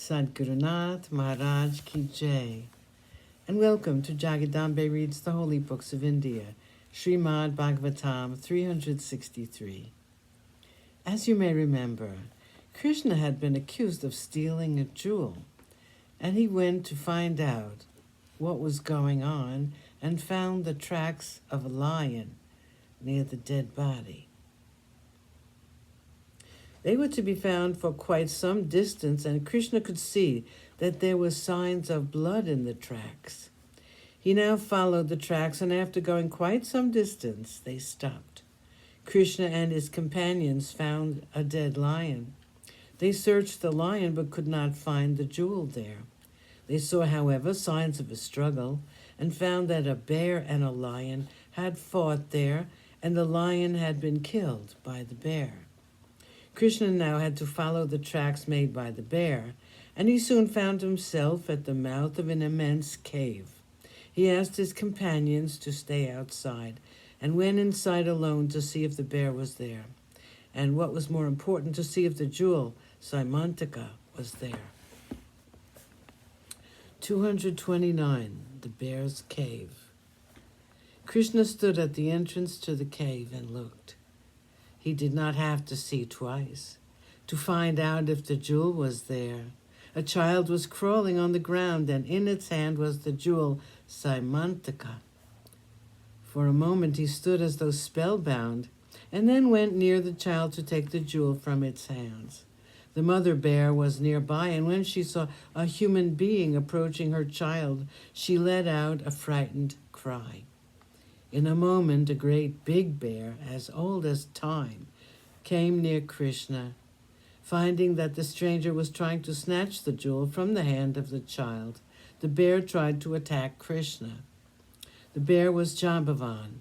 Sadgurunath Maharaj Ki Jai. And welcome to Jagadambe Reads the Holy Books of India, ShrimadBhagavatam363. As you may remember, Krishna had been accused of stealing a jewel, and he went to find out what was going on and found the tracks of a lion near the dead body. They were to be found for quite some distance, and Krishna could see that there were signs of blood in the tracks. He now followed the tracks, and after going quite some distance, they stopped. Krishna and his companions found a dead lion. They searched the lion but could not find the jewel there. They saw, however, signs of a struggle and found that a bear and a lion had fought there, and the lion had been killed by the bear. Krishna now had to follow the tracks made by the bear, and he soon found himself at the mouth of an immense cave. He asked his companions to stay outside and went inside alone to see if the bear was there, and what was more important, to see if the jewel, Saimantaka, was there. 229. The Bear's Cave. Krishna stood at the entrance to the cave and looked. He did not have to see twice to find out if the jewel was there. A child was crawling on the ground, and in its hand was the jewel Saimantaka. For a moment he stood as though spellbound, and then went near the child to take the jewel from its hands. The mother bear was nearby, and when she saw a human being approaching her child, she let out a frightened cry. In a moment, a great big bear, as old as time, came near Krishna. Finding that the stranger was trying to snatch the jewel from the hand of the child, the bear tried to attack Krishna. The bear was Jambavan,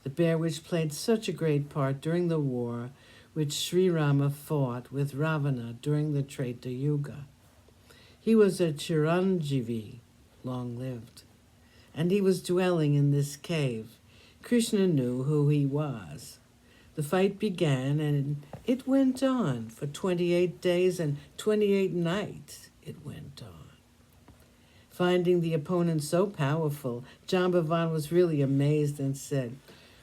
the bear which played such a great part during the war which Sri Rama fought with Ravana during the Treta Yuga. He was a Chiranjeevi, long-lived, and he was dwelling in this cave. Krishna knew who he was. The fight began, and it went on for 28 days and 28 nights it went on. Finding the opponent so powerful, Jambavan was really amazed and said,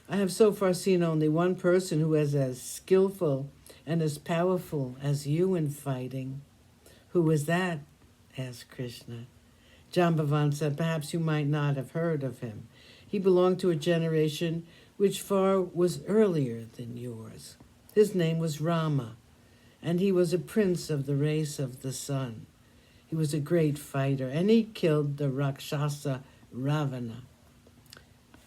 "I have so far seen only one person who is as skillful and as powerful as you in fighting." "Who is that?" asked Krishna. Jambavan said, "Perhaps you might not have heard of him. He belonged to a generation which far was earlier than yours. His name was Rama, and he was a prince of the race of the sun. He was a great fighter, and he killed the Rakshasa Ravana."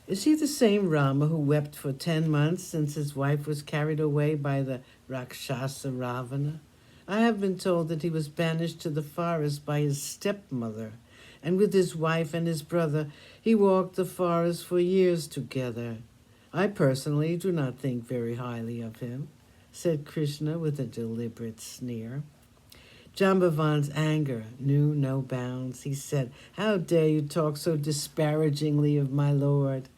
"Is he the same Rama who wept for 10 months since his wife was carried away by the Rakshasa Ravana? I have been told that he was banished to the forest by his stepmother, and with his wife and his brother he walked the forest for years together. I personally do not think very highly of him," said Krishna with a deliberate sneer. Jambavan's anger knew no bounds. He said, "How dare you talk so disparagingly of my Lord?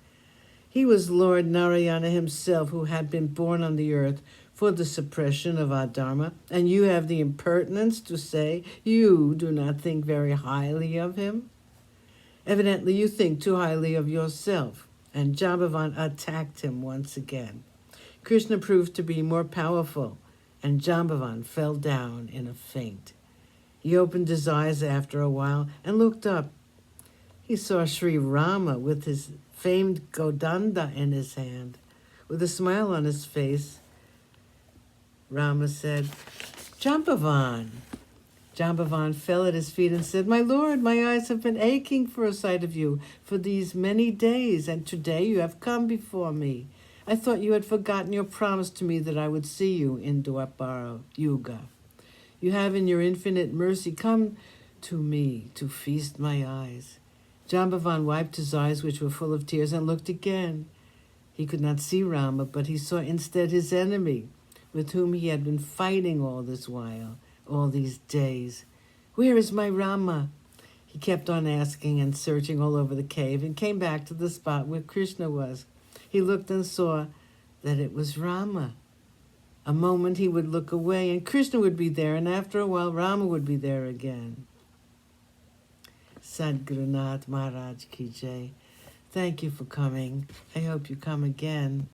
He was Lord Narayana himself, who had been born on the earth for the suppression of our dharma, and you have the impertinence to say you do not think very highly of him? Evidently you think too highly of yourself." And Jambavan attacked him once again. Krishna proved to be more powerful, and Jambavan fell down in a faint. He opened his eyes after a while and looked up. He saw Sri Rama with his famed Godanda in his hand. With a smile on his face, Rama said, "Jambavan." Jambavan fell at his feet and said, "My Lord, my eyes have been aching for a sight of you for these many days, and today you have come before me. I thought you had forgotten your promise to me that I would see you in Dwapara Yuga. You have in your infinite mercy come to me to feast my eyes." Jambavan wiped his eyes, which were full of tears, and looked again. He could not see Rama, but he saw instead his enemy, with whom he had been fighting all this while, all these days. "Where is my Rama?" He kept on asking and searching all over the cave, and came back to the spot where Krishna was. He looked and saw that it was Rama. A moment he would look away and Krishna would be there, and after a while Rama would be there again. Sadguru Nath Maharaj Ki Jai. Thank you for coming. I hope you come again.